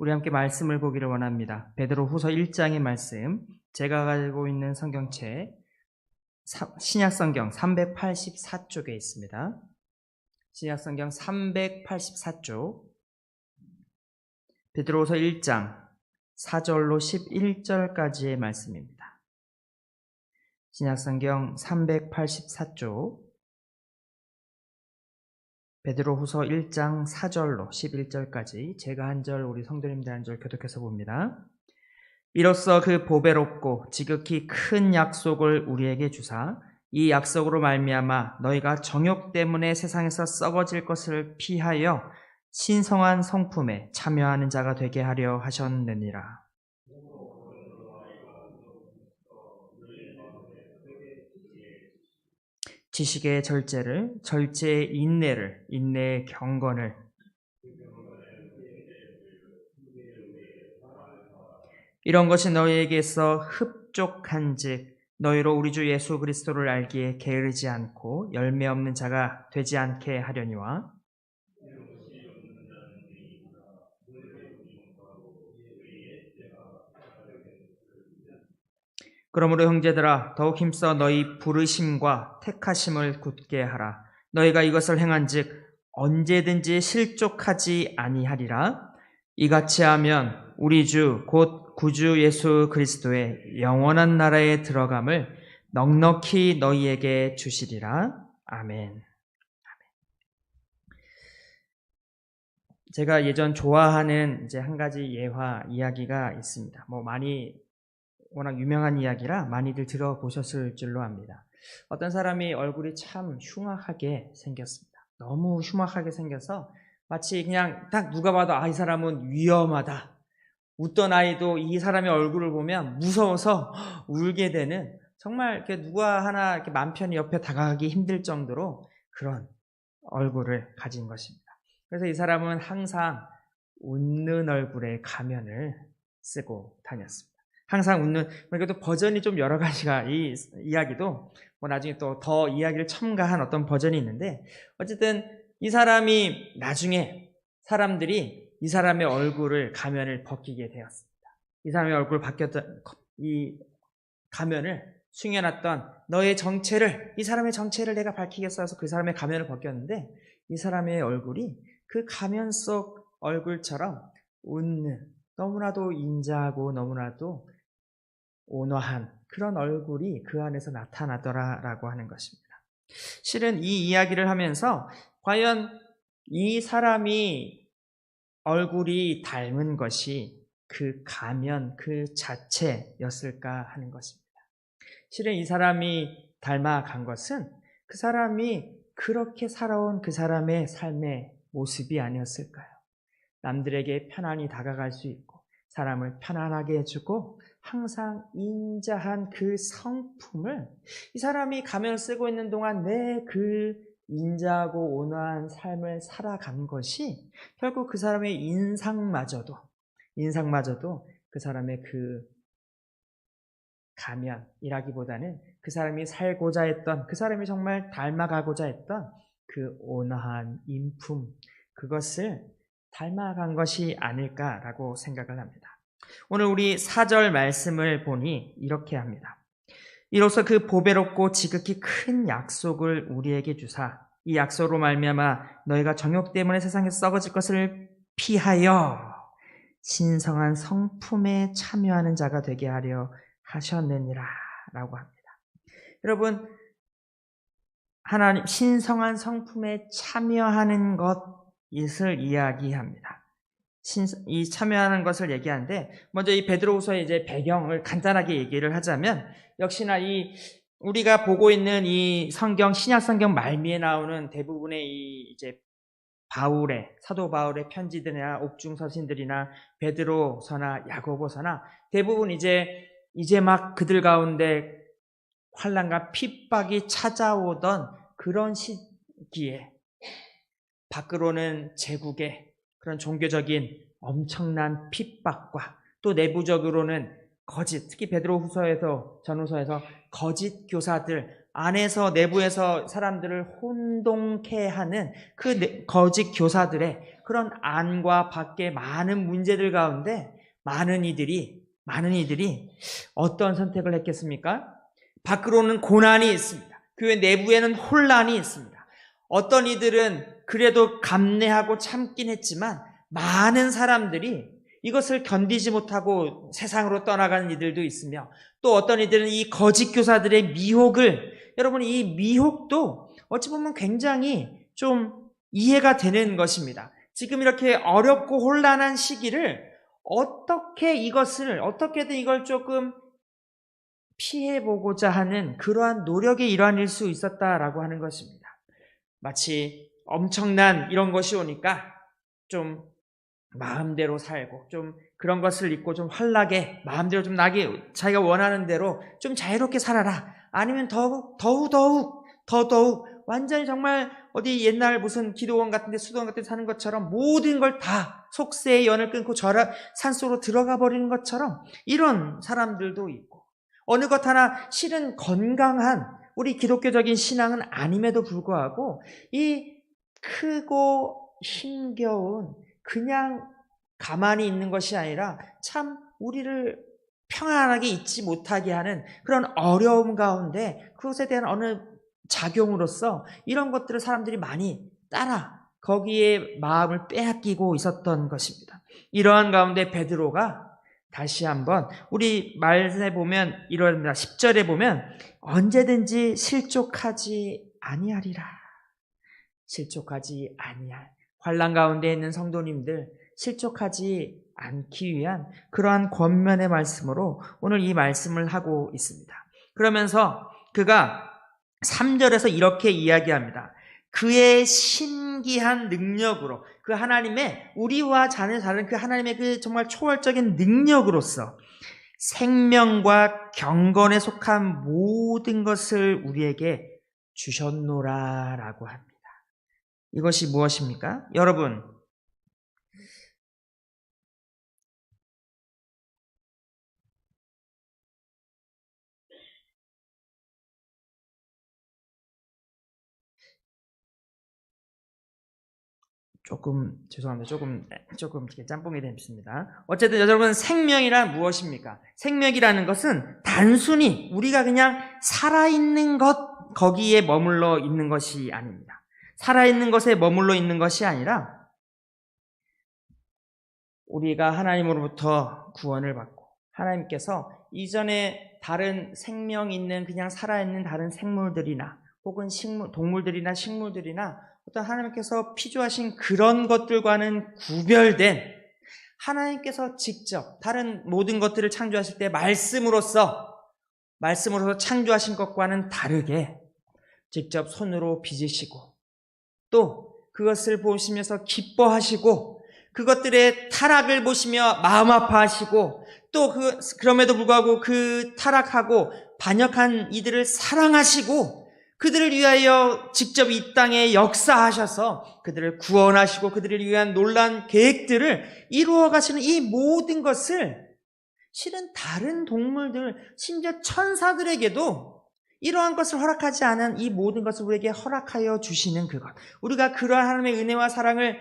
우리 함께 말씀을 보기를 원합니다. 베드로후서 1장의 말씀, 제가 가지고 있는 성경책 신약성경 384쪽에 있습니다. 신약성경 384쪽 베드로후서 1장 4절로 11절까지의 말씀입니다. 신약성경 384쪽 베드로후서 1장 4절로 11절까지 제가 한 절, 우리 성도님들 한 절 교독해서 봅니다. 이로써 그 보배롭고 지극히 큰 약속을 우리에게 주사 이 약속으로 말미암아 너희가 정욕 때문에 세상에서 썩어질 것을 피하여 신성한 성품에 참여하는 자가 되게 하려 하셨느니라. 지식의 절제를, 절제의 인내를, 인내의 경건을, 이런 것이 너희에게서 흡족한즉 너희로 우리 주 예수 그리스도를 알기에 게으르지 않고 열매 없는 자가 되지 않게 하려니와, 그러므로 형제들아 더욱 힘써 너희 부르심과 택하심을 굳게 하라. 너희가 이것을 행한즉 언제든지 실족하지 아니하리라. 이같이 하면 우리 주 곧 구주 예수 그리스도의 영원한 나라에 들어감을 넉넉히 너희에게 주시리라. 아멘. 제가 예전 좋아하는 이제 한 가지 예화 이야기가 있습니다. 많이 워낙 유명한 이야기라 많이들 들어보셨을 줄로 압니다. 어떤 사람이 얼굴이 참 흉악하게 생겼습니다. 너무 흉악하게 생겨서 마치 그냥 딱 누가 봐도 이 사람은 위험하다. 웃던 아이도 이 사람의 얼굴을 보면 무서워서 울게 되는, 정말 이렇게 누가 하나 이렇게 맘 편히 옆에 다가가기 힘들 정도로 그런 얼굴을 가진 것입니다. 그래서 이 사람은 항상 웃는 얼굴에 가면을 쓰고 다녔습니다. 항상 웃는, 그러니까 또 버전이 좀 여러 가지가, 이 이야기도 나중에 또 더 이야기를 첨가한 어떤 버전이 있는데, 어쨌든 이 사람이 나중에 사람들이 이 사람의 얼굴을, 가면을 벗기게 되었습니다. 이 사람의 얼굴을 바뀌었던 이 가면을 숨겨놨던 너의 정체를, 이 사람의 정체를 내가 밝히겠어 해서 그 사람의 가면을 벗겼는데, 이 사람의 얼굴이 그 가면 속 얼굴처럼 웃는, 너무나도 인자하고 너무나도 온화한 그런 얼굴이 그 안에서 나타나더라라고 하는 것입니다. 실은 이 이야기를 하면서 과연 이 사람이 얼굴이 닮은 것이 그 가면 그 자체였을까 하는 것입니다. 실은 이 사람이 닮아간 것은 그 사람이 그렇게 살아온 그 사람의 삶의 모습이 아니었을까요? 남들에게 편안히 다가갈 수 있고 사람을 편안하게 해주고 항상 인자한 그 성품을 이 사람이 가면을 쓰고 있는 동안 내 그 인자하고 온화한 삶을 살아간 것이 결국 그 사람의 인상마저도 그 사람의 그 가면이라기보다는 그 사람이 살고자 했던, 그 사람이 정말 닮아가고자 했던 그 온화한 인품, 그것을 닮아간 것이 아닐까라고 생각을 합니다. 오늘 우리 4절 말씀을 보니 이렇게 합니다. 이로써 그 보배롭고 지극히 큰 약속을 우리에게 주사 이 약속으로 말미암아 너희가 정욕 때문에 세상에 썩어질 것을 피하여 신성한 성품에 참여하는 자가 되게 하려 하셨느니라 라고 합니다. 여러분, 하나님 신성한 성품에 참여하는 것을 이야기합니다. 이 참여하는 것을 얘기하는데, 먼저 이 베드로후서의 이제 배경을 간단하게 얘기를 하자면, 역시나 우리가 보고 있는 이 성경, 신약 성경 말미에 나오는 대부분의 이 이제 사도 바울의 편지들이나 옥중서신들이나 베드로서나 야고보서나 대부분 이제 막 그들 가운데 환난과 핍박이 찾아오던 그런 시기에 밖으로는 제국의 그런 종교적인 엄청난 핍박과 또 내부적으로는 거짓, 특히 베드로후서에서 전후서에서 거짓 교사들, 안에서 내부에서 사람들을 혼동케 하는 그 거짓 교사들의 그런 안과 밖의 많은 문제들 가운데 많은 이들이 어떤 선택을 했겠습니까? 밖으로는 고난이 있습니다. 교회 내부에는 혼란이 있습니다. 어떤 이들은 그래도 감내하고 참긴 했지만 많은 사람들이 이것을 견디지 못하고 세상으로 떠나가는 이들도 있으며, 또 어떤 이들은 이 거짓 교사들의 미혹을, 여러분 이 미혹도 어찌 보면 굉장히 좀 이해가 되는 것입니다. 지금 이렇게 어렵고 혼란한 시기를 어떻게든 이걸 조금 피해보고자 하는 그러한 노력의 일환일 수 있었다라고 하는 것입니다. 마치 엄청난 이런 것이 오니까 좀 마음대로 살고, 좀 그런 것을 잊고 좀 환락에 마음대로 좀 나게 자기가 원하는 대로 좀 자유롭게 살아라. 아니면 더욱 완전히 정말 어디 옛날 무슨 기도원 같은 데 수도원 같은 데 사는 것처럼 모든 걸 다 속세의 연을 끊고 산속으로 들어가 버리는 것처럼 이런 사람들도 있고, 어느 것 하나 실은 건강한 우리 기독교적인 신앙은 아님에도 불구하고 이 크고 힘겨운 그냥 가만히 있는 것이 아니라 참 우리를 평안하게 있지 못하게 하는 그런 어려움 가운데 그것에 대한 어느 작용으로서 이런 것들을 사람들이 많이 따라 거기에 마음을 빼앗기고 있었던 것입니다. 이러한 가운데 베드로가 다시 한번 우리 말씀에 보면 이러합니다. 10절에 보면 언제든지 실족하지 아니하리라. 실족하지 아니할, 환난 가운데 있는 성도님들 실족하지 않기 위한 그러한 권면의 말씀으로 오늘 이 말씀을 하고 있습니다. 그러면서 그가 3절에서 이렇게 이야기합니다. 그의 신기한 능력으로, 그 하나님의 우리와 다른 그 하나님의 그 정말 초월적인 능력으로서 생명과 경건에 속한 모든 것을 우리에게 주셨노라라고 합니다. 이것이 무엇입니까? 여러분, 죄송합니다. 조금 이렇게 짬뽕이 됐습니다. 어쨌든 여러분, 생명이란 무엇입니까? 생명이라는 것은 단순히 우리가 그냥 살아있는 것, 거기에 머물러 있는 것이 아닙니다. 살아있는 것에 머물러 있는 것이 아니라 우리가 하나님으로부터 구원을 받고 하나님께서 이전에 다른 생명 있는 그냥 살아있는 다른 생물들이나 혹은 동물들이나 식물들이나 어떤 하나님께서 피조하신 그런 것들과는 구별된, 하나님께서 직접 다른 모든 것들을 창조하실 때 말씀으로서 창조하신 것과는 다르게 직접 손으로 빚으시고 또 그것을 보시면서 기뻐하시고 그것들의 타락을 보시며 마음 아파하시고 또 그럼에도 불구하고 그 타락하고 반역한 이들을 사랑하시고 그들을 위하여 직접 이 땅에 역사하셔서 그들을 구원하시고 그들을 위한 놀라운 계획들을 이루어 가시는 이 모든 것을 실은 다른 동물들, 심지어 천사들에게도 이러한 것을 허락하지 않은 이 모든 것을 우리에게 허락하여 주시는 그것, 우리가 그러한 하나님의 은혜와 사랑을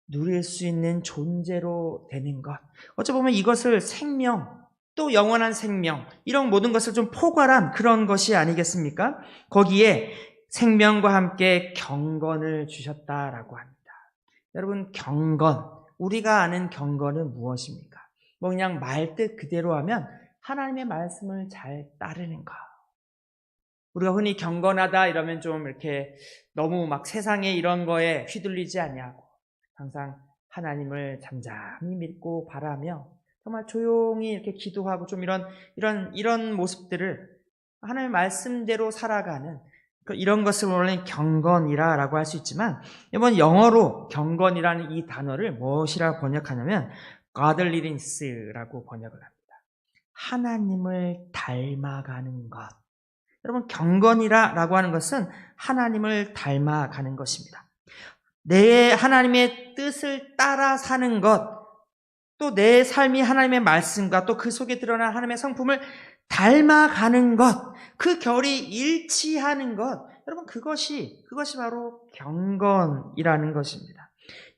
누릴 수 있는 존재로 되는 것, 어찌 보면 이것을 생명, 또 영원한 생명, 이런 모든 것을 좀 포괄한 그런 것이 아니겠습니까? 거기에 생명과 함께 경건을 주셨다라고 합니다. 여러분, 경건, 우리가 아는 경건은 무엇입니까? 그냥 말뜻 그대로 하면 하나님의 말씀을 잘 따르는 것. 우리가 흔히 경건하다 이러면 좀 이렇게 너무 막 세상에 이런 거에 휘둘리지 아니하고 항상 하나님을 잠잠히 믿고 바라며 정말 조용히 이렇게 기도하고 좀 이런 모습들을 하나님의 말씀대로 살아가는 이런 것을 원래 경건이라고 할 수 있지만, 이번 영어로 경건이라는 이 단어를 무엇이라고 번역하냐면 godliness라고 번역을 합니다. 하나님을 닮아가는 것. 여러분, 경건이라고 하는 것은 하나님을 닮아가는 것입니다. 내 하나님의 뜻을 따라 사는 것, 또 내 삶이 하나님의 말씀과 또 그 속에 드러난 하나님의 성품을 닮아가는 것, 그 결이 일치하는 것, 여러분 그것이 바로 경건이라는 것입니다.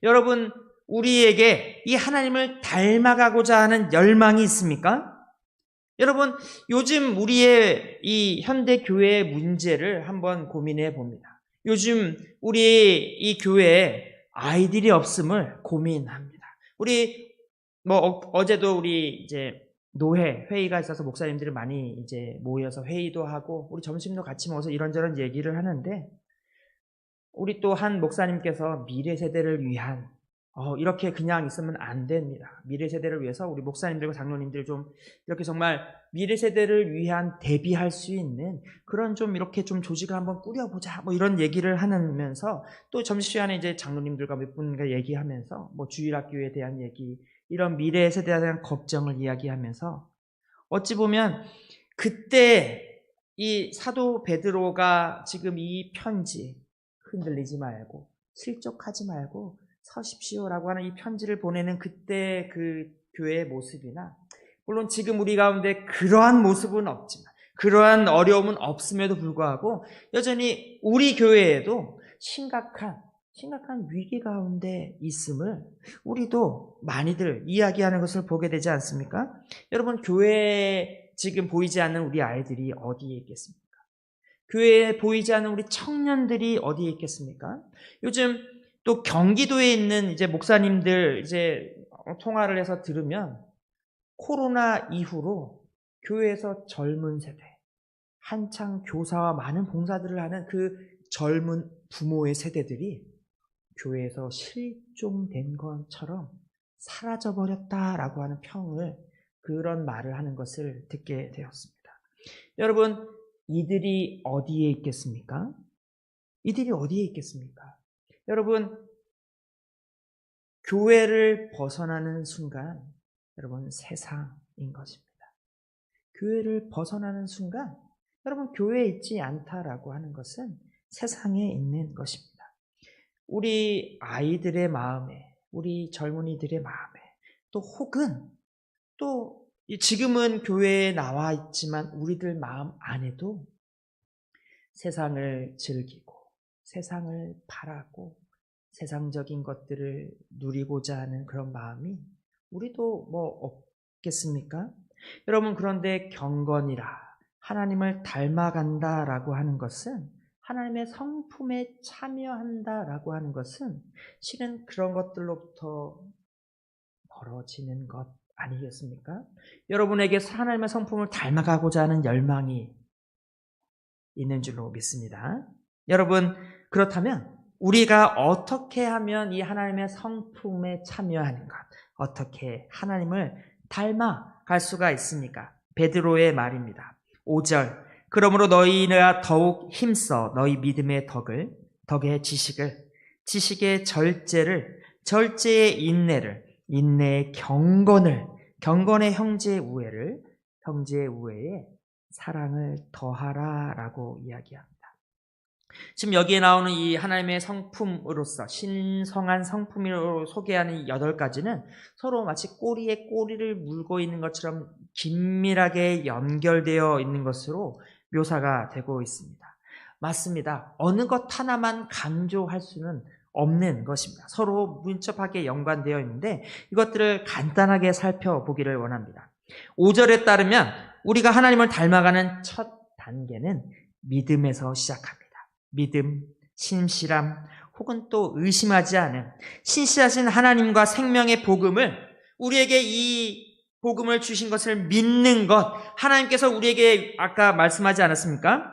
여러분 우리에게 이 하나님을 닮아가고자 하는 열망이 있습니까? 여러분 요즘 우리의 이 현대 교회의 문제를 한번 고민해 봅니다. 요즘 우리 이 교회에 아이들이 없음을 고민합니다. 우리 어제도 우리 이제 노회 회의가 있어서 목사님들이 많이 이제 모여서 회의도 하고 우리 점심도 같이 모여서 이런저런 얘기를 하는데, 우리 또 한 목사님께서 미래 세대를 위한 이렇게 그냥 있으면 안 됩니다. 미래 세대를 위해서 우리 목사님들과 장로님들 좀 이렇게 정말 미래 세대를 위한 대비할 수 있는 그런 좀 이렇게 좀 조직을 한번 꾸려보자, 이런 얘기를 하면서 또 점심시간에 이제 장로님들과 몇 분과 얘기하면서 주일학교에 대한 얘기, 이런 미래 세대에 대한 걱정을 이야기하면서 어찌 보면 그때 이 사도 베드로가 지금 이 편지 흔들리지 말고 실족하지 말고 서십시오라고 하는 이 편지를 보내는 그때 그 교회의 모습이나, 물론 지금 우리 가운데 그러한 모습은 없지만, 그러한 어려움은 없음에도 불구하고 여전히 우리 교회에도 심각한 위기 가운데 있음을 우리도 많이들 이야기하는 것을 보게 되지 않습니까? 여러분 교회에 지금 보이지 않는 우리 아이들이 어디에 있겠습니까? 교회에 보이지 않는 우리 청년들이 어디에 있겠습니까? 요즘 또 경기도에 있는 이제 목사님들 이제 통화를 해서 들으면 코로나 이후로 교회에서 젊은 세대, 한창 교사와 많은 봉사들을 하는 그 젊은 부모의 세대들이 교회에서 실종된 것처럼 사라져버렸다라고 하는 그런 말을 하는 것을 듣게 되었습니다. 여러분, 이들이 어디에 있겠습니까? 이들이 어디에 있겠습니까? 여러분, 교회를 벗어나는 순간, 여러분 세상인 것입니다. 교회를 벗어나는 순간, 여러분 교회에 있지 않다라고 하는 것은 세상에 있는 것입니다. 우리 아이들의 마음에, 우리 젊은이들의 마음에, 또 혹은 또 지금은 교회에 나와 있지만 우리들 마음 안에도 세상을 즐기고 세상을 바라고 세상적인 것들을 누리고자 하는 그런 마음이 우리도 없겠습니까? 여러분, 그런데 경건이라 하나님을 닮아간다라고 하는 것은, 하나님의 성품에 참여한다라고 하는 것은 실은 그런 것들로부터 멀어지는 것 아니겠습니까? 여러분에게 하나님의 성품을 닮아가고자 하는 열망이 있는 줄로 믿습니다. 여러분, 그렇다면 우리가 어떻게 하면 이 하나님의 성품에 참여하는 것, 어떻게 하나님을 닮아갈 수가 있습니까? 베드로의 말입니다. 5절, 그러므로 너희가 더욱 힘써 너희 믿음의 덕의 지식의 절제를, 절제의 인내의 경건의 형제의 우애에 사랑을 더하라라고 이야기합니다. 지금 여기에 나오는 이 하나님의 성품으로서 신성한 성품으로 소개하는 8가지는 서로 마치 꼬리에 꼬리를 물고 있는 것처럼 긴밀하게 연결되어 있는 것으로 묘사가 되고 있습니다. 맞습니다. 어느 것 하나만 강조할 수는 없는 것입니다. 서로 밀접하게 연관되어 있는데 이것들을 간단하게 살펴보기를 원합니다. 5절에 따르면 우리가 하나님을 닮아가는 첫 단계는 믿음에서 시작합니다. 믿음, 신실함, 혹은 또 의심하지 않은 신실하신 하나님과 생명의 복음을, 우리에게 이 복음을 주신 것을 믿는 것, 하나님께서 우리에게 아까 말씀하지 않았습니까?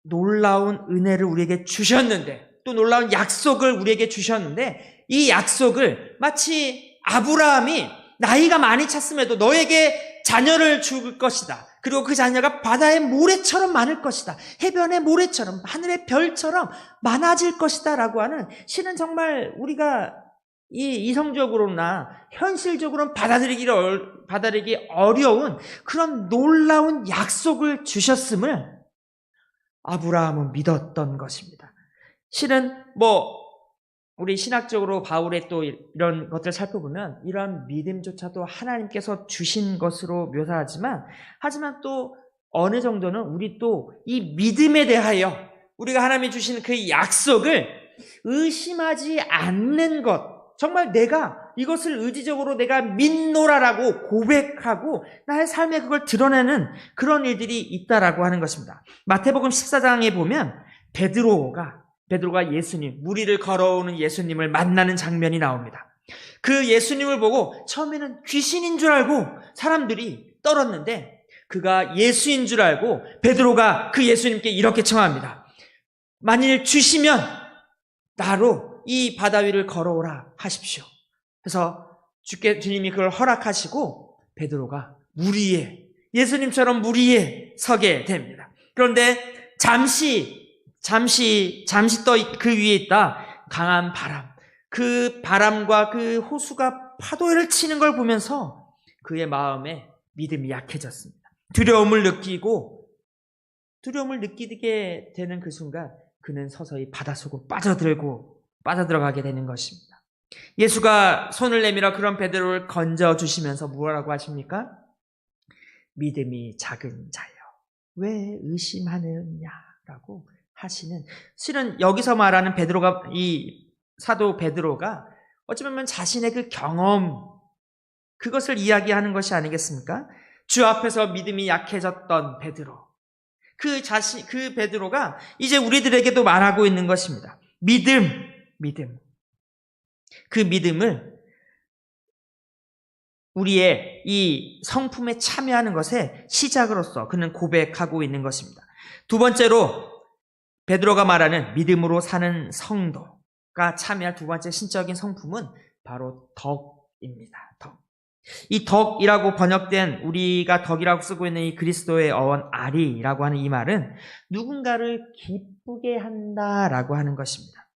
놀라운 은혜를 우리에게 주셨는데, 또 놀라운 약속을 우리에게 주셨는데, 이 약속을 마치 아브라함이 나이가 많이 찼음에도 너에게 자녀를 줄 것이다, 그리고 그 자녀가 바다의 모래처럼 많을 것이다, 해변의 모래처럼, 하늘의 별처럼 많아질 것이다 라고 하는, 실은 정말 우리가 이성적으로나 현실적으로는 받아들이기 어려운 그런 놀라운 약속을 주셨음을 아브라함은 믿었던 것입니다. 실은 우리 신학적으로 바울의 또 이런 것들을 살펴보면 이런 믿음조차도 하나님께서 주신 것으로 묘사하지만 하지만 또 어느 정도는 우리 또 이 믿음에 대하여 우리가 하나님이 주신 그 약속을 의심하지 않는 것, 정말 내가 이것을 의지적으로 내가 믿노라라고 고백하고 나의 삶에 그걸 드러내는 그런 일들이 있다라고 하는 것입니다. 마태복음 14장에 보면 베드로가 예수님, 무리를 걸어오는 예수님을 만나는 장면이 나옵니다. 그 예수님을 보고 처음에는 귀신인 줄 알고 사람들이 떨었는데 그가 예수인 줄 알고 베드로가 그 예수님께 이렇게 청합니다. 만일 주시면 나로 이 바다 위를 걸어오라 하십시오. 그래서 주님이 그걸 허락하시고 베드로가 물 위에, 예수님처럼 물 위에 서게 됩니다. 그런데 잠시 떠 그 위에 있다 강한 바람, 그 바람과 그 호수가 파도를 치는 걸 보면서 그의 마음에 믿음이 약해졌습니다. 두려움을 느끼게 되는 그 순간 그는 서서히 바닷속으로 빠져들어가게 되는 것입니다. 예수가 손을 내밀어 그런 베드로를 건져주시면서 뭐라고 하십니까? 믿음이 작은 자여, 왜 의심하느냐라고 하시는, 실은 여기서 말하는 베드로가, 이 사도 베드로가 어찌 보면 자신의 그 경험, 그것을 이야기하는 것이 아니겠습니까? 주 앞에서 믿음이 약해졌던 베드로, 그 베드로가 이제 우리들에게도 말하고 있는 것입니다. 믿음. 그 믿음을 우리의 이 성품에 참여하는 것의 시작으로서 그는 고백하고 있는 것입니다. 두 번째로 베드로가 말하는 믿음으로 사는 성도가 참여할 두 번째 신적인 성품은 바로 덕입니다. 이 덕이라고 번역된, 우리가 덕이라고 쓰고 있는 이 그리스도의 어원 아리라고 하는 이 말은 누군가를 기쁘게 한다라고 하는 것입니다.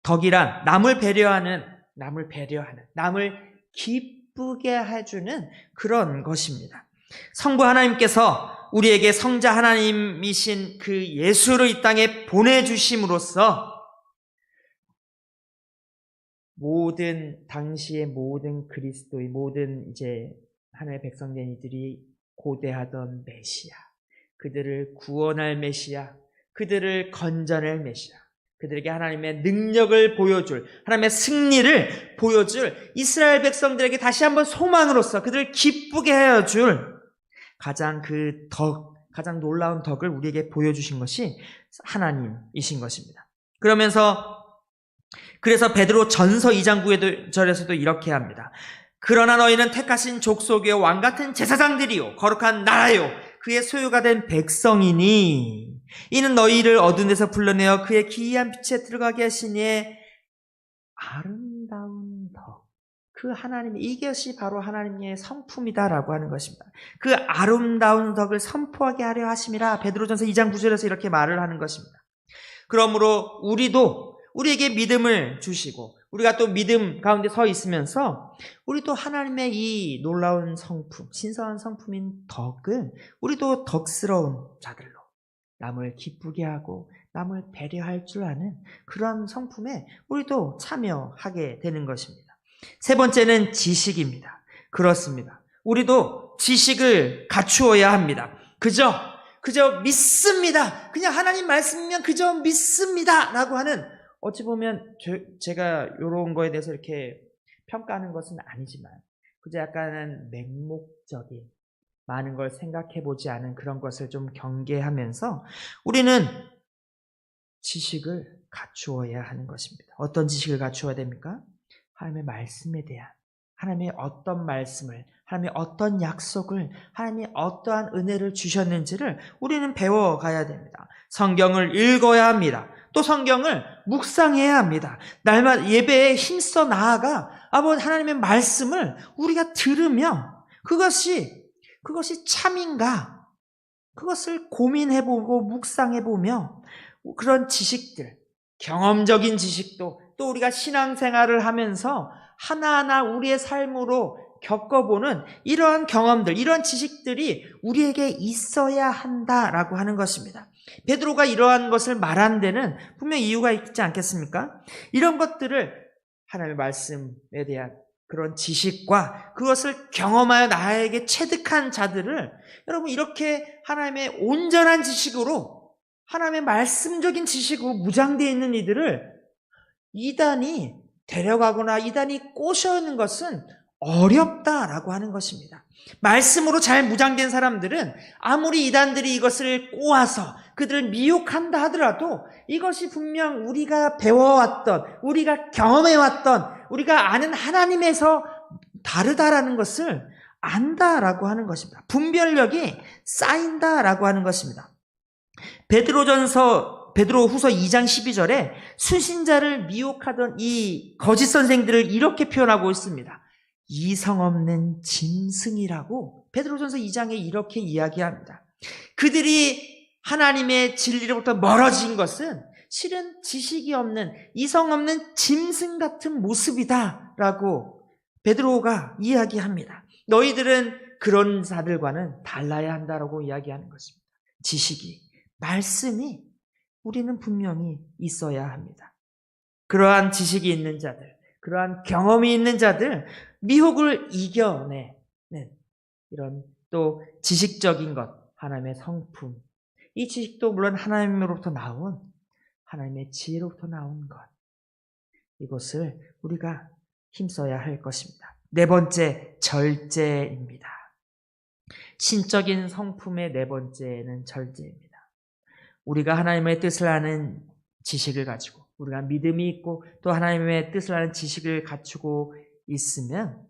덕이란 남을 배려하는, 남을 기쁘게 해주는 그런 것입니다. 성부 하나님께서 우리에게 성자 하나님이신 그 예수를 이 땅에 보내주심으로써 당시의 모든 그리스도의 모든 이제 하나님의 백성된 이들이 고대하던 메시아, 그들을 구원할 메시아, 그들을 건져낼 메시아, 그들에게 하나님의 능력을 보여줄, 하나님의 승리를 보여줄 이스라엘 백성들에게 다시 한번 소망으로서 그들을 기쁘게 하여줄 가장 놀라운 덕을 우리에게 보여주신 것이 하나님이신 것입니다. 그래서 베드로 전서 2장 9절에서도 이렇게 합니다. 그러나 너희는 택하신 족속이요 왕같은 제사장들이요 거룩한 나라요 그의 소유가 된 백성이니 이는 너희를 어두운 데서 불러내어 그의 기이한 빛에 들어가게 하시니 아름다운 덕, 그 하나님, 이것이 바로 하나님의 성품이다라고 하는 것입니다. 그 아름다운 덕을 선포하게 하려 하심이라 베드로전서 2장 9절에서 이렇게 말을 하는 것입니다. 그러므로 우리에게 믿음을 주시고 우리가 또 믿음 가운데 서 있으면서 우리도 하나님의 이 놀라운 성품, 신성한 성품인 덕을 우리도 덕스러운 자들로 남을 기쁘게 하고 남을 배려할 줄 아는 그런 성품에 우리도 참여하게 되는 것입니다. 세 번째는 지식입니다. 그렇습니다. 우리도 지식을 갖추어야 합니다. 그저 믿습니다. 그냥 하나님 말씀이면 그저 믿습니다 라고 하는, 어찌 보면 제가 이런 거에 대해서 이렇게 평가하는 것은 아니지만 그저 약간은 맹목적인, 많은 걸 생각해보지 않은 그런 것을 좀 경계하면서 우리는 지식을 갖추어야 하는 것입니다. 어떤 지식을 갖추어야 됩니까? 하나님의 말씀에 대한, 하나님의 어떤 말씀을, 하나님의 어떤 약속을, 하나님이 어떠한 은혜를 주셨는지를 우리는 배워가야 됩니다. 성경을 읽어야 합니다. 또 성경을 묵상해야 합니다. 날마다 예배에 힘써 나아가 하나님의 말씀을 우리가 들으며 그것이 참인가? 그것을 고민해보고 묵상해보며 그런 지식들, 경험적인 지식도 또 우리가 신앙생활을 하면서 하나하나 우리의 삶으로 겪어보는 이러한 경험들, 이러한 지식들이 우리에게 있어야 한다라고 하는 것입니다. 베드로가 이러한 것을 말한 데는 분명히 이유가 있지 않겠습니까? 이런 것들을 하나님의 말씀에 대한 그런 지식과 그것을 경험하여 나에게 체득한 자들을 여러분 이렇게 하나님의 온전한 지식으로 하나님의 말씀적인 지식으로 무장되어 있는 이들을 이단이 데려가거나 이단이 꼬셔오는 것은 어렵다라고 하는 것입니다. 말씀으로 잘 무장된 사람들은 아무리 이단들이 이것을 꼬아서 그들을 미혹한다 하더라도 이것이 분명 우리가 배워왔던, 우리가 경험해왔던, 우리가 아는 하나님에서 다르다라는 것을 안다라고 하는 것입니다. 분별력이 쌓인다라고 하는 것입니다. 베드로후서 2장 12절에 수신자를 미혹하던 이 거짓 선생들을 이렇게 표현하고 있습니다. 이성 없는 짐승이라고 베드로전서 2장에 이렇게 이야기합니다. 그들이 하나님의 진리로부터 멀어진 것은 실은 지식이 없는 이성 없는 짐승 같은 모습이다라고 베드로가 이야기합니다. 너희들은 그런 자들과는 달라야 한다라고 이야기하는 것입니다. 지식이, 말씀이 우리는 분명히 있어야 합니다. 그러한 지식이 있는 자들, 그러한 경험이 있는 자들, 미혹을 이겨내는 이런 또 지식적인 것, 하나님의 성품. 이 지식도 물론 하나님으로부터 나온 하나님의 지혜로부터 나온 것. 이것을 우리가 힘써야 할 것입니다. 네 번째, 절제입니다. 신적인 성품의 네 번째는 절제입니다. 우리가 하나님의 뜻을 아는 지식을 가지고 우리가 믿음이 있고 또 하나님의 뜻을 아는 지식을 갖추고 있으면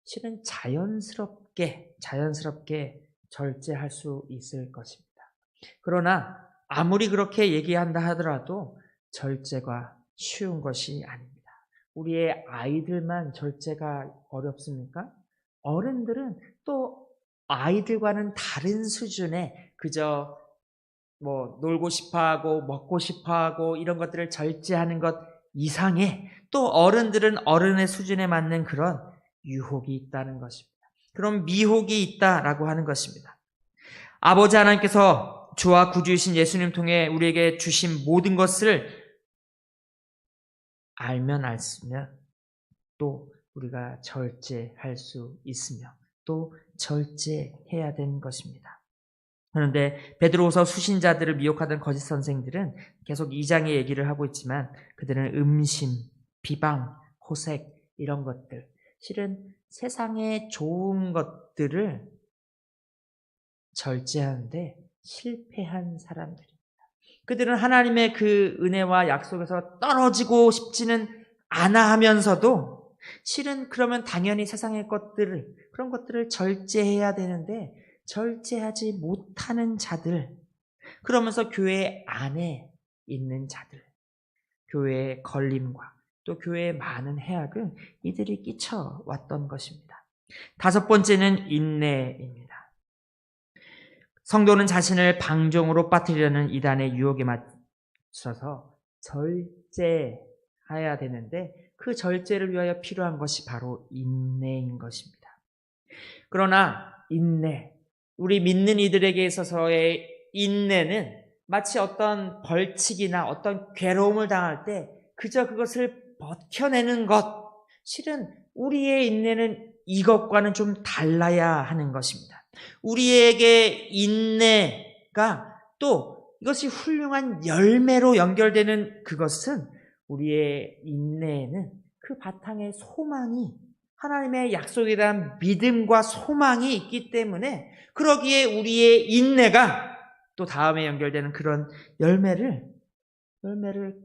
실은 자연스럽게 절제할 수 있을 것입니다. 그러나 아무리 그렇게 얘기한다 하더라도 절제가 쉬운 것이 아닙니다. 우리의 아이들만 절제가 어렵습니까? 어른들은 또 아이들과는 다른 수준의 그저 놀고 싶어하고 먹고 싶어하고 이런 것들을 절제하는 것 이상의 또 어른들은 어른의 수준에 맞는 그런 유혹이 있다는 것입니다. 그런 미혹이 있다라고 하는 것입니다. 아버지 하나님께서 주와 구주이신 예수님 통해 우리에게 주신 모든 것을 알면 알수면 또 우리가 절제할 수 있으며 또 절제해야 되는 것입니다. 그런데 베드로후서 수신자들을 미혹하던 거짓 선생들은 계속 2장의 얘기를 하고 있지만 그들은 음심, 비방, 호색 이런 것들, 실은 세상의 좋은 것들을 절제하는데 실패한 사람들입니다. 그들은 하나님의 그 은혜와 약속에서 떨어지고 싶지는 않아 하면서도 실은 그러면 당연히 세상의 것들을, 그런 것들을 절제해야 되는데 절제하지 못하는 자들, 그러면서 교회 안에 있는 자들, 교회의 걸림과 또 교회의 많은 해악을 이들이 끼쳐왔던 것입니다. 다섯 번째는 인내입니다. 성도는 자신을 방종으로 빠뜨리려는 이단의 유혹에 맞서서 절제해야 되는데 그 절제를 위하여 필요한 것이 바로 인내인 것입니다. 그러나 인내, 우리 믿는 이들에게 있어서의 인내는 마치 어떤 벌칙이나 어떤 괴로움을 당할 때 그저 그것을 버텨내는 것, 실은 우리의 인내는 이것과는 좀 달라야 하는 것입니다. 우리에게 인내가 또 이것이 훌륭한 열매로 연결되는 그것은 우리의 인내에는 그 바탕에 소망이, 하나님의 약속에 대한 믿음과 소망이 있기 때문에 그러기에 우리의 인내가 또 다음에 연결되는 그런 열매를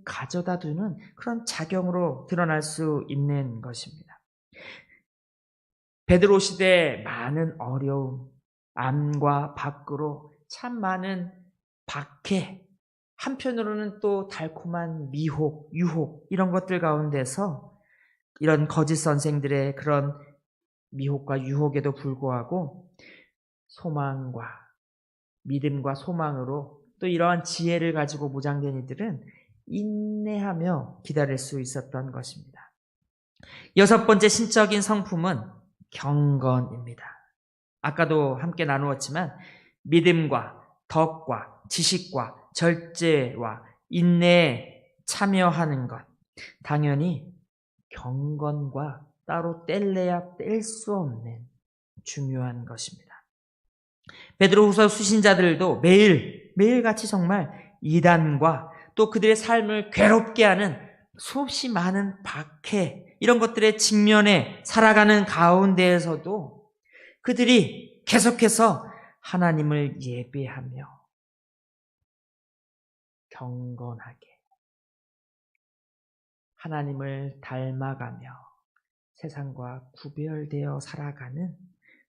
가져다 두는 그런 작용으로 드러날 수 있는 것입니다. 베드로 시대에 많은 어려움, 안과 밖으로 참 많은 박해, 한편으로는 또 달콤한 미혹, 유혹 이런 것들 가운데서 이런 거짓 선생들의 그런 미혹과 유혹에도 불구하고 소망과 믿음과 소망으로 또 이러한 지혜를 가지고 무장된 이들은 인내하며 기다릴 수 있었던 것입니다. 여섯 번째 신적인 성품은 경건입니다. 아까도 함께 나누었지만 믿음과 덕과 지식과 절제와 인내에 참여하는 것, 당연히 경건과 따로 뗄래야 뗄 수 없는 중요한 것입니다. 베드로후서 수신자들도 매일같이 정말 이단과 또 그들의 삶을 괴롭게 하는 수없이 많은 박해, 이런 것들에 직면해 살아가는 가운데에서도 그들이 계속해서 하나님을 예배하며 경건하게 하나님을 닮아가며 세상과 구별되어 살아가는,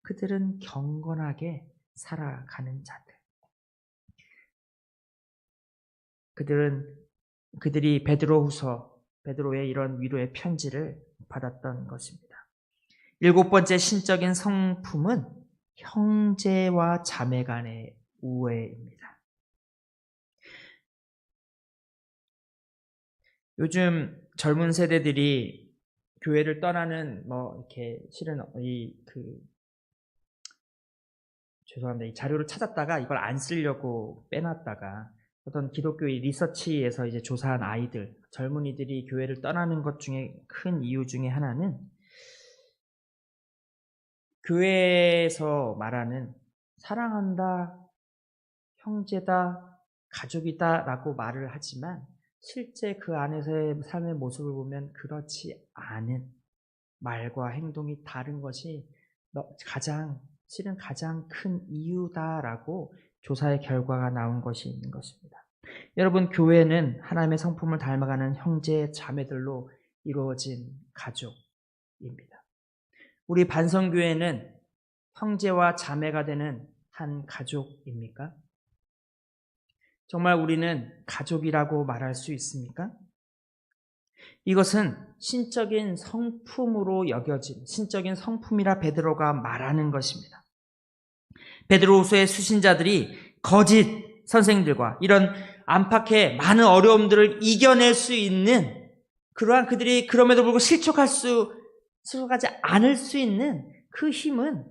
그들은 경건하게 살아가는 자들. 그들이 베드로의 이런 위로의 편지를 받았던 것입니다. 7번째 신적인 성품은 형제와 자매 간의 우애입니다. 요즘 젊은 세대들이 교회를 떠나는 이렇게 실은 죄송합니다. 이 자료를 찾았다가 이걸 안 쓰려고 빼놨다가 어떤 기독교의 리서치에서 이제 조사한 아이들, 젊은이들이 교회를 떠나는 것 중에 큰 이유 중에 하나는 교회에서 말하는 사랑한다, 형제다, 가족이다 라고 말을 하지만 실제 그 안에서의 삶의 모습을 보면 그렇지 않은 말과 행동이 다른 것이 실은 가장 큰 이유다라고 조사의 결과가 나온 것이 있는 것입니다. 여러분, 교회는 하나님의 성품을 닮아가는 형제, 자매들로 이루어진 가족입니다. 우리 반성교회는 형제와 자매가 되는 한 가족입니까? 정말 우리는 가족이라고 말할 수 있습니까? 이것은 신적인 성품으로 여겨진 신적인 성품이라 베드로가 말하는 것입니다. 베드로후서의 수신자들이 거짓 선생들과 이런 안팎의 많은 어려움들을 이겨낼 수 있는, 그러한 그들이 그럼에도 불구하고 실족하지 않을 수 있는 그 힘은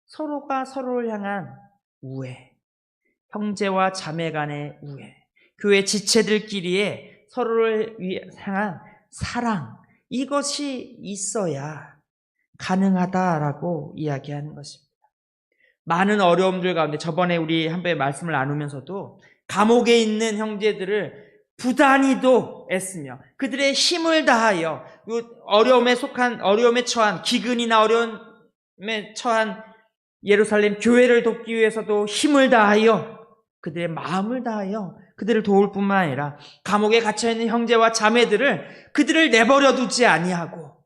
서로가 서로를 향한 우애, 형제와 자매 간의 우애, 교회 지체들끼리의 서로를 향한 사랑, 이것이 있어야 가능하다라고 이야기하는 것입니다. 많은 어려움들 가운데 저번에 우리 한번 말씀을 나누면서도 감옥에 있는 형제들을 부단히도 애쓰며 그들의 힘을 다하여 어려움에 처한, 기근이나 어려움에 처한 예루살렘 교회를 돕기 위해서도 힘을 다하여 그들의 마음을 다하여 그들을 도울 뿐만 아니라 감옥에 갇혀있는 형제와 자매들을 그들을 내버려 두지 아니하고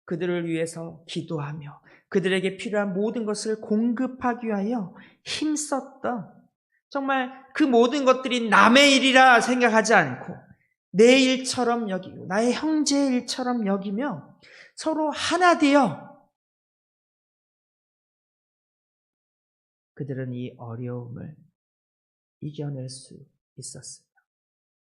그들을 위해서 기도하며 그들에게 필요한 모든 것을 공급하기 위하여 힘썼던, 정말 그 모든 것들이 남의 일이라 생각하지 않고 내 일처럼 여기고 나의 형제의 일처럼 여기며 서로 하나 되어 그들은 이 어려움을 이겨낼 수 있었습니다.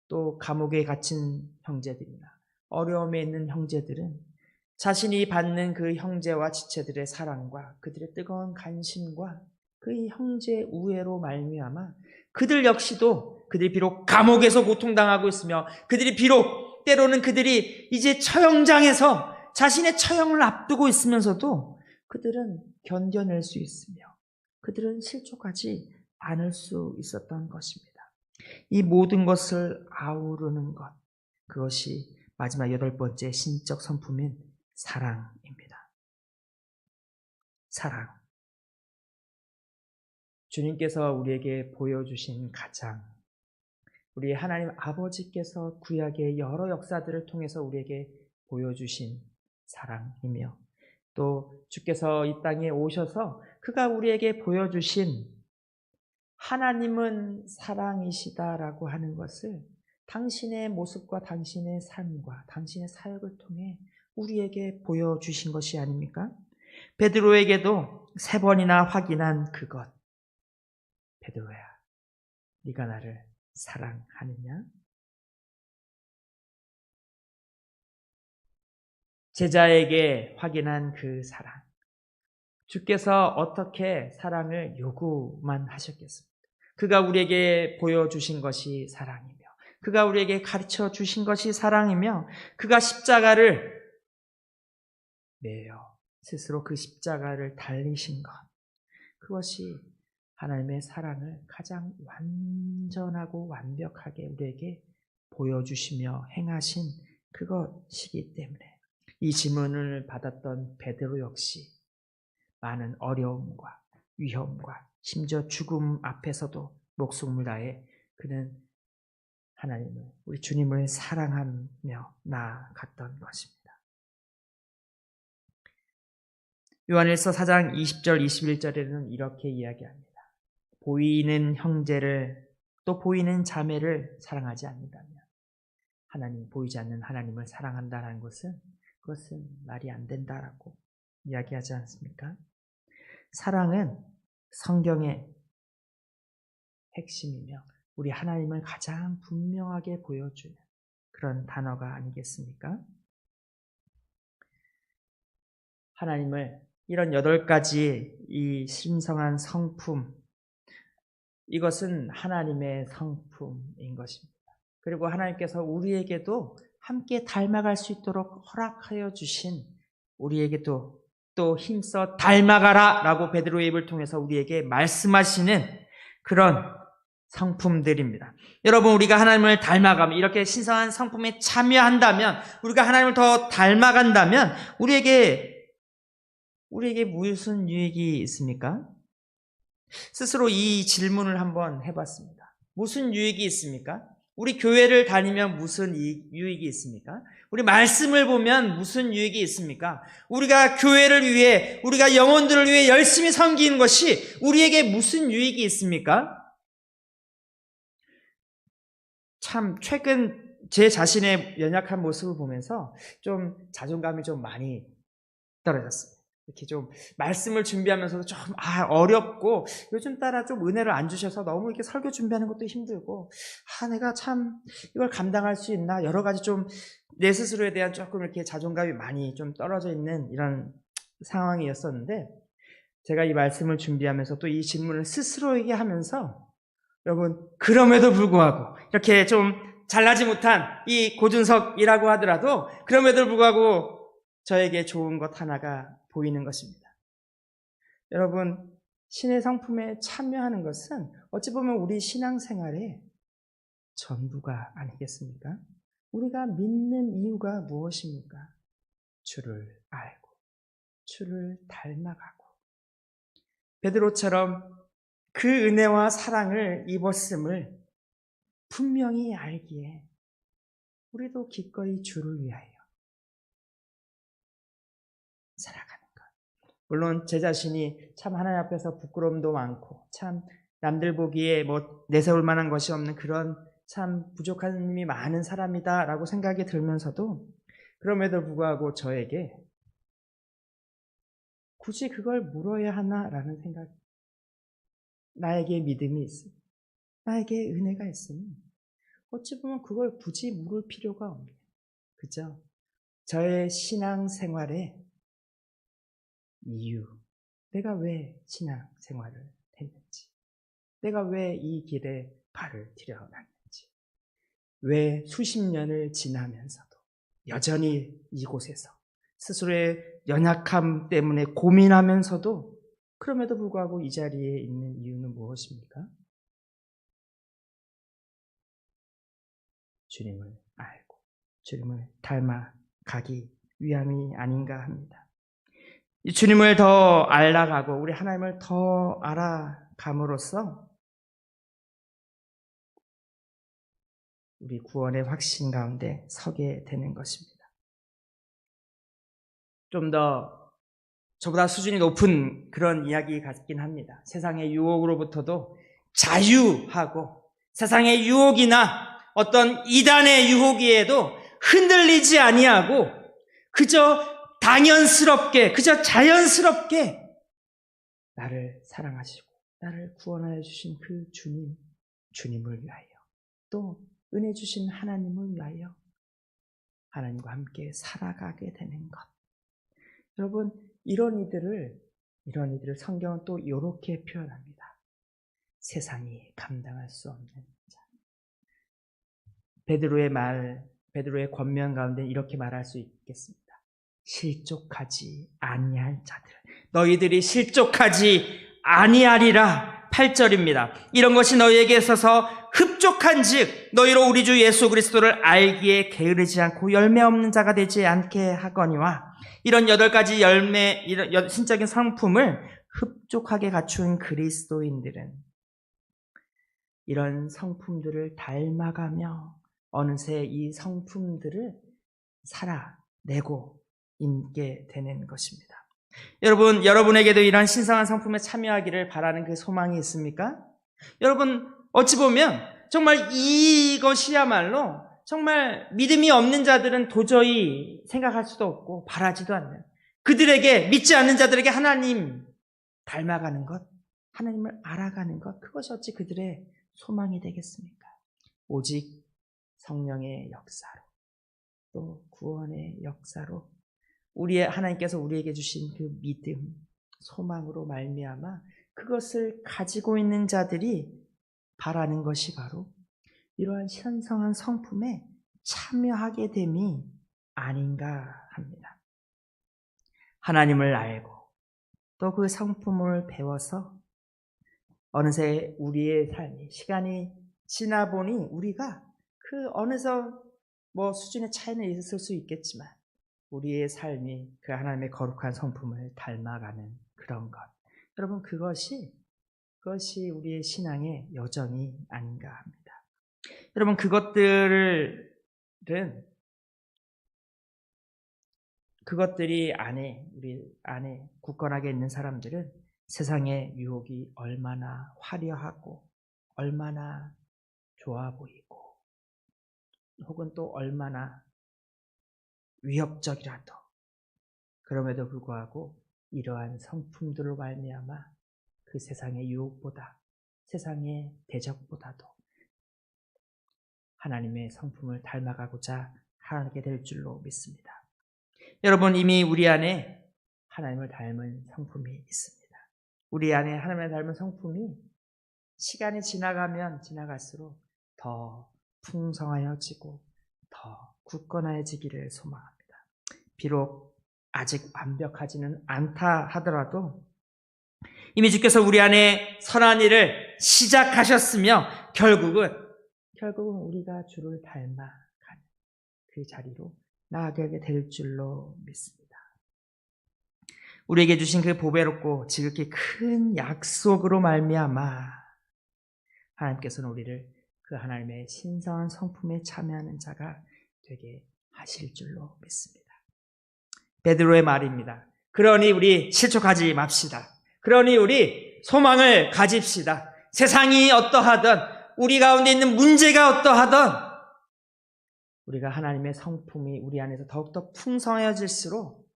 또 감옥에 갇힌 형제들이나 어려움에 있는 형제들은 자신이 받는 그 형제와 지체들의 사랑과 그들의 뜨거운 관심과 그 형제의 우애로 말미암아 그들 역시도, 그들이 비록 감옥에서 고통당하고 있으며 그들이 비록 때로는 그들이 이제 처형장에서 자신의 처형을 앞두고 있으면서도 그들은 견뎌낼 수 있으며 그들은 실족하지 않을 수 있었던 것입니다. 이 모든 것을 아우르는 것, 그것이 마지막 8번째 신적 성품인 사랑입니다. 사랑. 주님께서 우리에게 보여주신 가장, 우리 하나님 아버지께서 구약의 여러 역사들을 통해서 우리에게 보여주신 사랑이며 또 주께서 이 땅에 오셔서 그가 우리에게 보여주신 하나님은 사랑이시다라고 하는 것을 당신의 모습과 당신의 삶과 당신의 사역을 통해 우리에게 보여주신 것이 아닙니까? 베드로에게도 3번이나 확인한 그것. 베드로야, 네가 나를 사랑하느냐? 제자에게 확인한 그 사랑. 주께서 어떻게 사랑을 요구만 하셨겠습니까? 그가 우리에게 보여주신 것이 사랑이며 그가 우리에게 가르쳐 주신 것이 사랑이며 그가 십자가를 매여 스스로 그 십자가를 달리신 것, 그것이 하나님의 사랑을 가장 완전하고 완벽하게 우리에게 보여주시며 행하신 그것이기 때문에 이 질문을 받았던 베드로 역시 많은 어려움과 위험과 심지어 죽음 앞에서도 목숨을 다해 그는 하나님을, 우리 주님을 사랑하며 나아갔던 것입니다. 요한일서 4장 20절 21절에는 이렇게 이야기합니다. 보이는 형제를 또 보이는 자매를 사랑하지 않는다면 하나님, 보이지 않는 하나님을 사랑한다는 것은 그것은 말이 안 된다라고 이야기하지 않습니까? 사랑은 성경의 핵심이며 우리 하나님을 가장 분명하게 보여주는 그런 단어가 아니겠습니까? 하나님을 이런 8가지 이 신성한 성품, 이것은 하나님의 성품인 것입니다. 그리고 하나님께서 우리에게도 함께 닮아갈 수 있도록 허락하여 주신, 우리에게도 또 힘써 닮아가라 라고 베드로의 입을 통해서 우리에게 말씀하시는 그런 성품들입니다. 여러분, 우리가 하나님을 닮아가면, 이렇게 신성한 성품에 참여한다면, 우리가 하나님을 더 닮아간다면 우리에게 무슨 유익이 있습니까? 스스로 이 질문을 한번 해봤습니다. 무슨 유익이 있습니까? 우리 교회를 다니면 무슨 유익이 있습니까? 우리 말씀을 보면 무슨 유익이 있습니까? 우리가 교회를 위해, 우리가 영혼들을 위해 열심히 섬기는 것이 우리에게 무슨 유익이 있습니까? 참 최근 제 자신의 연약한 모습을 보면서 좀 자존감이 좀 많이 떨어졌습니다. 이렇게 좀 말씀을 준비하면서도 좀 어렵고, 요즘 따라 좀 은혜를 안 주셔서 너무 이렇게 설교 준비하는 것도 힘들고, 내가 참 이걸 감당할 수 있나, 여러 가지 좀 내 스스로에 대한 조금 이렇게 자존감이 많이 좀 떨어져 있는 이런 상황이었었는데, 제가 이 말씀을 준비하면서 또 이 질문을 스스로에게 하면서, 여러분, 그럼에도 불구하고 이렇게 좀 잘나지 못한 이 고준석이라고 하더라도 그럼에도 불구하고 저에게 좋은 것 하나가 보이는 것입니다. 여러분, 신의 성품에 참여하는 것은 어찌 보면 우리 신앙생활의 전부가 아니겠습니까? 우리가 믿는 이유가 무엇입니까? 주를 알고 주를 닮아가고, 베드로처럼 그 은혜와 사랑을 입었음을 분명히 알기에 우리도 기꺼이 주를 위하여 살아가는 것. 물론 제 자신이 참 하나님 앞에서 부끄러움도 많고 참 남들 보기에 내세울 만한 것이 없는 그런 참 부족한 힘이 많은 사람이다라고 생각이 들면서도, 그럼에도 불구하고 저에게 굳이 그걸 물어야 하나라는 생각, 나에게 믿음이 있으니, 나에게 은혜가 있으니 어찌 보면 그걸 굳이 물을 필요가 없네요. 그죠? 저의 신앙생활의 이유, 내가 왜 신앙생활을 했는지, 내가 왜 이 길에 발을 들여놨는지, 왜 수십 년을 지나면서도 여전히 이곳에서 스스로의 연약함 때문에 고민하면서도 그럼에도 불구하고 이 자리에 있는 이유는 무엇입니까? 주님을 알고 주님을 닮아가기 위함이 아닌가 합니다. 이 주님을 더 알아가고 우리 하나님을 더 알아감으로써 우리 구원의 확신 가운데 서게 되는 것입니다. 좀 더 저보다 수준이 높은 그런 이야기 같긴 합니다. 세상의 유혹으로부터도 자유하고, 세상의 유혹이나 어떤 이단의 유혹에도 흔들리지 아니하고 그저 당연스럽게, 그저 자연스럽게 나를 사랑하시고 나를 구원하여 주신 그 주님을 위하여, 또 은혜 주신 하나님을 위하여 하나님과 함께 살아가게 되는 것. 여러분, 이런 이들을 성경은 또 이렇게 표현합니다. 세상이 감당할 수 없는 자. 베드로의 권면 가운데 이렇게 말할 수 있겠습니다. 실족하지 아니할 자들. 너희들이 실족하지 아니하리라. 8절입니다. 이런 것이 너희에게 있어서 흡족한즉 너희로 우리 주 예수 그리스도를 알기에 게으르지 않고 열매 없는 자가 되지 않게 하거니와. 이런 8가지 이런 신적인 성품을 흡족하게 갖춘 그리스도인들은 이런 성품들을 닮아가며 어느새 이 성품들을 살아내고 있게 되는 것입니다. 여러분에게도 이런 신성한 성품에 참여하기를 바라는 그 소망이 있습니까? 여러분, 어찌 보면 정말 이것이야말로 정말 믿음이 없는 자들은 도저히 생각할 수도 없고 바라지도 않는, 그들에게, 믿지 않는 자들에게 하나님 닮아가는 것, 하나님을 알아가는 것, 그것이 어찌 그들의 소망이 되겠습니까? 오직 성령의 역사로, 또 구원의 역사로, 하나님께서 우리에게 주신 그 믿음, 소망으로 말미암아 그것을 가지고 있는 자들이 바라는 것이 바로 이러한 신성한 성품에 참여하게 됨이 아닌가 합니다. 하나님을 알고 또 그 성품을 배워서 어느새 우리의 삶이, 시간이 지나 보니 우리가 그 어느서 수준의 차이는 있을 수 있겠지만 우리의 삶이 그 하나님의 거룩한 성품을 닮아가는 그런 것. 여러분, 그것이 우리의 신앙의 여정이 아닌가 합니다. 여러분, 그것들이 우리 안에 굳건하게 있는 사람들은 세상의 유혹이 얼마나 화려하고 얼마나 좋아 보이고 혹은 또 얼마나 위협적이라도 그럼에도 불구하고 이러한 성품들로 말미암아 그 세상의 유혹보다, 세상의 대적보다도 하나님의 성품을 닮아가고자 하게 될 줄로 믿습니다. 여러분, 이미 우리 안에 하나님을 닮은 성품이 있습니다. 우리 안에 하나님을 닮은 성품이 시간이 지나가면 지나갈수록 더 풍성하여지고 더 굳건해지기를 소망합니다. 비록 아직 완벽하지는 않다 하더라도 이미 주께서 우리 안에 선한 일을 시작하셨으며 결국은 우리가 주를 닮아가는 그 자리로 나아가게 될 줄로 믿습니다. 우리에게 주신 그 보배롭고 지극히 큰 약속으로 말미암아 하나님께서는 우리를 그 하나님의 신성한 성품에 참여하는 자가 되게 하실 줄로 믿습니다. 베드로의 말입니다. 그러니 우리 실족하지 맙시다. 그러니 우리 소망을 가집시다. 세상이 어떠하든 우리 가운데 있는 문제가 어떠하든 우리가 하나님의 성품이 우리 안에서 더욱더 풍성해질수록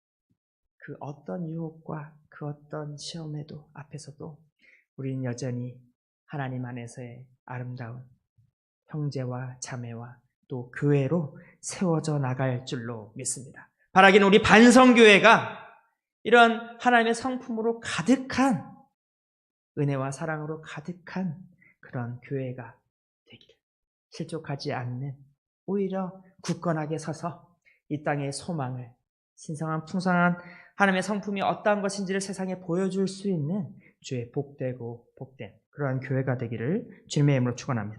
그 어떤 유혹과 그 어떤 시험에도 앞에서도 우리는 여전히 하나님 안에서의 아름다운 형제와 자매와 또 교회로 세워져 나갈 줄로 믿습니다. 바라기는 우리 반성교회가 이런 하나님의 성품으로 가득한, 은혜와 사랑으로 가득한 그런 교회가 되기를, 실족하지 않는, 오히려 굳건하게 서서 이 땅의 소망을, 신성한 풍성한 하나님의 성품이 어떠한 것인지를 세상에 보여줄 수 있는 주의 복되고 복된 그러한 교회가 되기를 주님의 이름으로 축원합니다.